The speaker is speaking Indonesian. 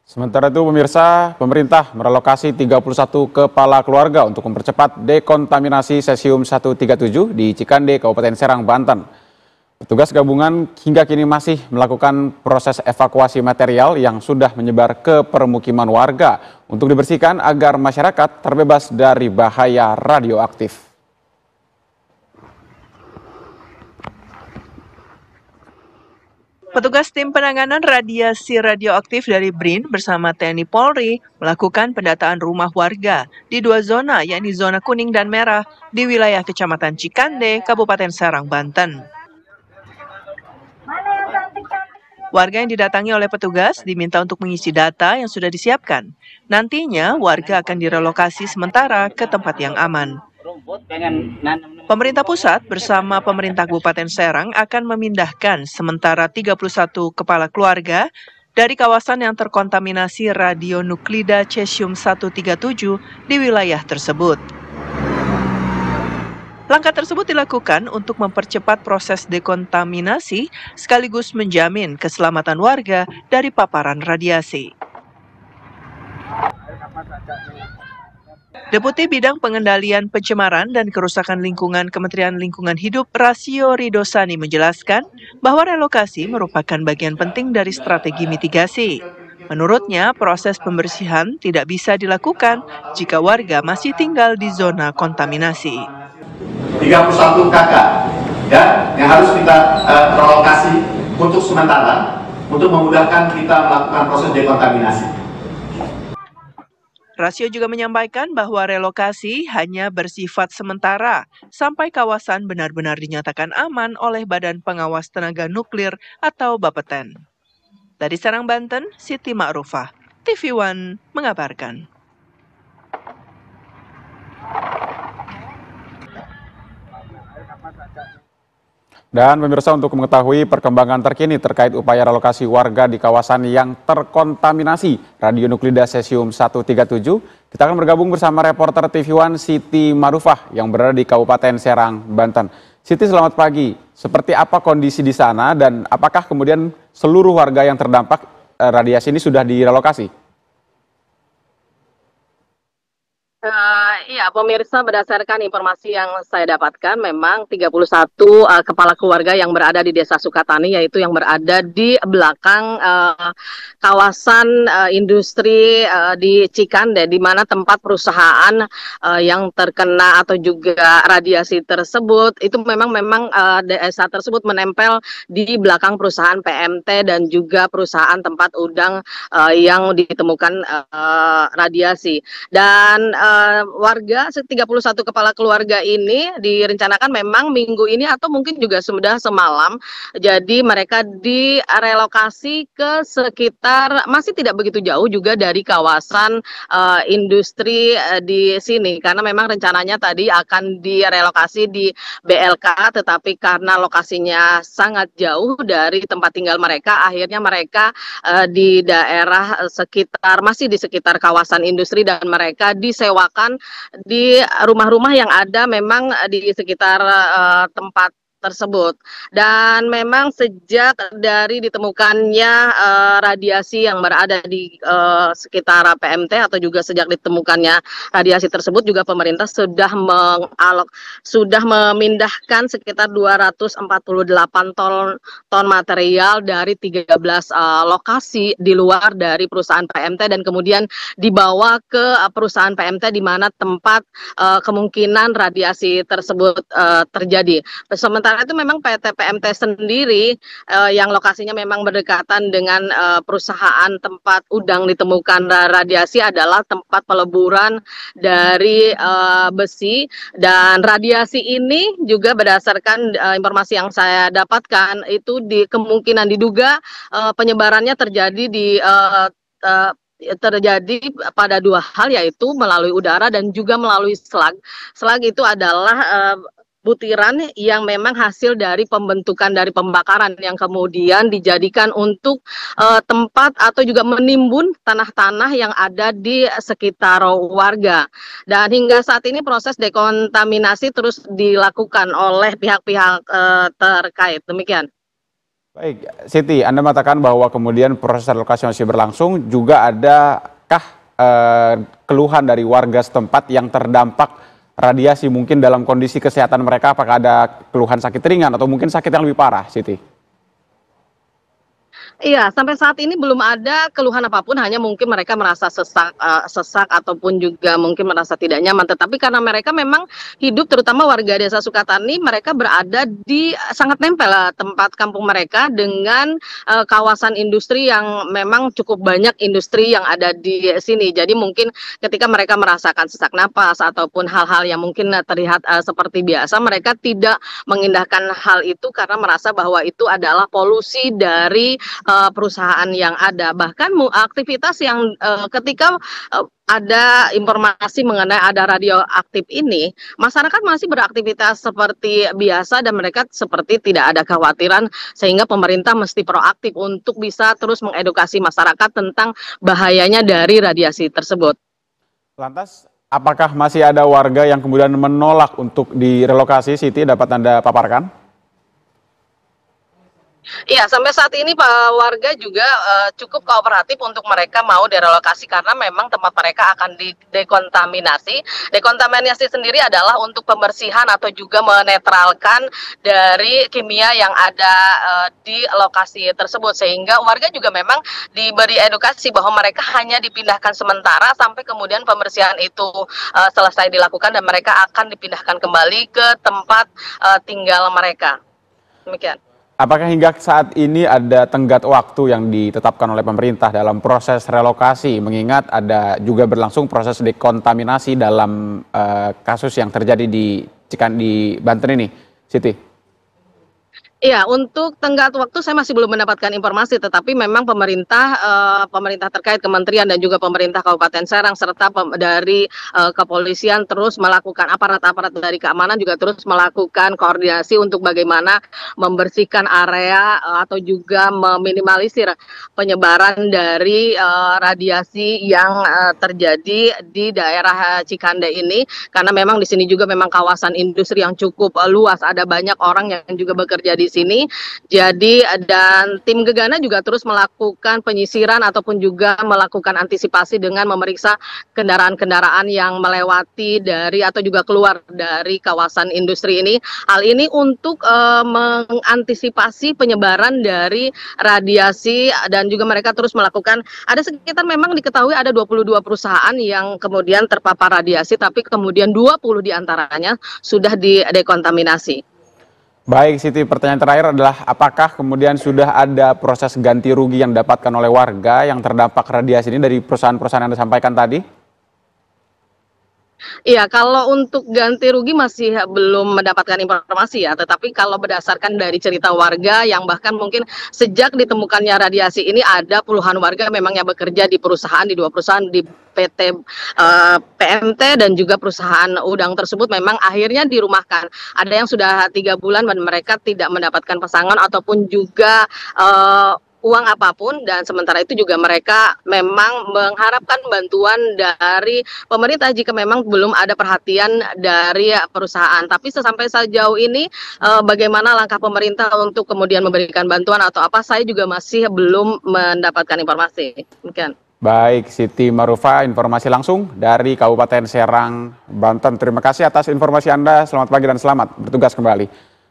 Sementara itu pemirsa, pemerintah merelokasi 31 kepala keluarga untuk mempercepat dekontaminasi Cesium 137 di Cikande, Kabupaten Serang, Banten. Petugas gabungan hingga kini masih melakukan proses evakuasi material yang sudah menyebar ke permukiman warga untuk dibersihkan agar masyarakat terbebas dari bahaya radioaktif. Petugas tim penanganan radiasi radioaktif dari BRIN bersama TNI Polri melakukan pendataan rumah warga di dua zona, yakni zona kuning dan merah di wilayah Kecamatan Cikande, Kabupaten Serang, Banten. Warga yang didatangi oleh petugas diminta untuk mengisi data yang sudah disiapkan. Nantinya warga akan direlokasi sementara ke tempat yang aman. Pemerintah pusat bersama pemerintah Kabupaten Serang akan memindahkan sementara 31 kepala keluarga dari kawasan yang terkontaminasi radionuklida Cesium 137 di wilayah tersebut. Langkah tersebut dilakukan untuk mempercepat proses dekontaminasi sekaligus menjamin keselamatan warga dari paparan radiasi. Deputi Bidang Pengendalian Pencemaran dan Kerusakan Lingkungan Kementerian Lingkungan Hidup Rasio Ridosani menjelaskan bahwa relokasi merupakan bagian penting dari strategi mitigasi. Menurutnya, proses pembersihan tidak bisa dilakukan jika warga masih tinggal di zona kontaminasi. 31 kakak ya, yang harus kita relokasi untuk sementara untuk memudahkan kita melakukan proses dekontaminasi. Rasio juga menyampaikan bahwa relokasi hanya bersifat sementara sampai kawasan benar-benar dinyatakan aman oleh Badan Pengawas Tenaga Nuklir atau Bapeten. Dari Serang, Banten, Siti Ma'rufah, TV One mengabarkan. Dan pemirsa, untuk mengetahui perkembangan terkini terkait upaya relokasi warga di kawasan yang terkontaminasi radionuklida Cesium 137, kita akan bergabung bersama reporter TV One Siti Ma'rufah yang berada di Kabupaten Serang, Banten. Siti, selamat pagi. Seperti apa kondisi di sana dan apakah kemudian seluruh warga yang terdampak radiasi ini sudah direlokasi? Iya, pemirsa, berdasarkan informasi yang saya dapatkan, memang 31 kepala keluarga yang berada di Desa Sukatani, yaitu yang berada di belakang kawasan industri di Cikande, di mana tempat perusahaan yang terkena atau juga radiasi tersebut, itu memang desa tersebut menempel di belakang perusahaan PMT dan juga perusahaan tempat udang yang ditemukan radiasi. Dan warga 31 kepala keluarga ini direncanakan memang minggu ini atau mungkin juga sudah semalam. Jadi mereka direlokasi ke sekitar, masih tidak begitu jauh juga dari kawasan industri di sini, karena memang rencananya tadi akan direlokasi di BLK, tetapi karena lokasinya sangat jauh dari tempat tinggal mereka, akhirnya mereka di daerah sekitar, masih di sekitar kawasan industri, dan mereka disewakan di rumah-rumah yang ada memang di sekitar tempat tersebut. Dan memang sejak dari ditemukannya radiasi yang berada di sekitar PMT, atau juga sejak ditemukannya radiasi tersebut, juga pemerintah sudah memindahkan sekitar 248 ton material dari 13 lokasi di luar dari perusahaan PMT, dan kemudian dibawa ke perusahaan PMT di mana tempat kemungkinan radiasi tersebut terjadi. Sementara itu memang PT PMT sendiri yang lokasinya memang berdekatan dengan perusahaan tempat udang ditemukan radiasi adalah tempat peleburan dari besi, dan radiasi ini juga berdasarkan informasi yang saya dapatkan itu kemungkinan diduga penyebarannya terjadi terjadi pada dua hal, yaitu melalui udara dan juga melalui slag. Slag itu adalah butiran yang memang hasil dari pembentukan dari pembakaran yang kemudian dijadikan untuk tempat atau juga menimbun tanah-tanah yang ada di sekitar warga. Dan hingga saat ini proses dekontaminasi terus dilakukan oleh pihak-pihak terkait. Demikian. Baik, Siti, Anda mengatakan bahwa kemudian proses relokasi masih berlangsung, juga adakah keluhan dari warga setempat yang terdampak radiasi mungkin dalam kondisi kesehatan mereka, apakah ada keluhan sakit ringan atau mungkin sakit yang lebih parah, Siti? Iya, sampai saat ini belum ada keluhan apapun, hanya mungkin mereka merasa sesak ataupun juga mungkin merasa tidak nyaman. Tetapi karena mereka memang hidup, terutama warga Desa Sukatani, mereka berada di sangat nempel tempat kampung mereka dengan kawasan industri yang memang cukup banyak industri yang ada di sini. Jadi mungkin ketika mereka merasakan sesak napas ataupun hal-hal yang mungkin terlihat seperti biasa, mereka tidak mengindahkan hal itu karena merasa bahwa itu adalah polusi dari perusahaan yang ada. Bahkan aktivitas yang ketika ada informasi mengenai ada radioaktif ini, masyarakat masih beraktivitas seperti biasa dan mereka seperti tidak ada kekhawatiran, sehingga pemerintah mesti proaktif untuk bisa terus mengedukasi masyarakat tentang bahayanya dari radiasi tersebut. Lantas, apakah masih ada warga yang kemudian menolak untuk direlokasi, Siti, dapat Anda paparkan? Iya, sampai saat ini Pak warga juga cukup kooperatif untuk mereka mau direlokasi karena memang tempat mereka akan didekontaminasi. Dekontaminasi sendiri adalah untuk pembersihan atau juga menetralkan dari kimia yang ada di lokasi tersebut, sehingga warga juga memang diberi edukasi bahwa mereka hanya dipindahkan sementara sampai kemudian pembersihan itu selesai dilakukan dan mereka akan dipindahkan kembali ke tempat tinggal mereka. Demikian. Apakah hingga saat ini ada tenggat waktu yang ditetapkan oleh pemerintah dalam proses relokasi, mengingat ada juga berlangsung proses dekontaminasi dalam kasus yang terjadi di Banten ini, Siti? Iya, untuk tenggat waktu saya masih belum mendapatkan informasi, tetapi memang pemerintah terkait kementerian dan juga pemerintah Kabupaten Serang serta dari kepolisian terus melakukan aparat-aparat dari keamanan juga terus melakukan koordinasi untuk bagaimana membersihkan area atau juga meminimalisir penyebaran dari radiasi yang terjadi di daerah Cikande ini, karena memang di sini juga memang kawasan industri yang cukup luas, ada banyak orang yang juga bekerja di sini. Jadi dan tim Gegana juga terus melakukan penyisiran ataupun juga melakukan antisipasi dengan memeriksa kendaraan-kendaraan yang melewati dari atau juga keluar dari kawasan industri ini. Hal ini untuk mengantisipasi penyebaran dari radiasi dan juga mereka terus melakukan, ada sekitar memang diketahui ada 22 perusahaan yang kemudian terpapar radiasi, tapi kemudian 20 diantaranya sudah didekontaminasi. Baik, Siti, pertanyaan terakhir adalah apakah kemudian sudah ada proses ganti rugi yang didapatkan oleh warga yang terdampak radiasi ini dari perusahaan-perusahaan yang Anda sampaikan tadi? Iya, kalau untuk ganti rugi masih belum mendapatkan informasi ya, tetapi kalau berdasarkan dari cerita warga yang bahkan mungkin sejak ditemukannya radiasi ini ada puluhan warga memang yang bekerja di perusahaan, di dua perusahaan, di PT PMT dan juga perusahaan udang tersebut memang akhirnya dirumahkan. Ada yang sudah 3 bulan dan mereka tidak mendapatkan pesangon ataupun juga uang apapun, dan sementara itu juga mereka memang mengharapkan bantuan dari pemerintah jika memang belum ada perhatian dari perusahaan. Tapi sampai sejauh ini bagaimana langkah pemerintah untuk kemudian memberikan bantuan atau apa, saya juga masih belum mendapatkan informasi. Demikian. Baik, Siti Marufa, informasi langsung dari Kabupaten Serang, Banten. Terima kasih atas informasi Anda. Selamat pagi dan selamat bertugas kembali.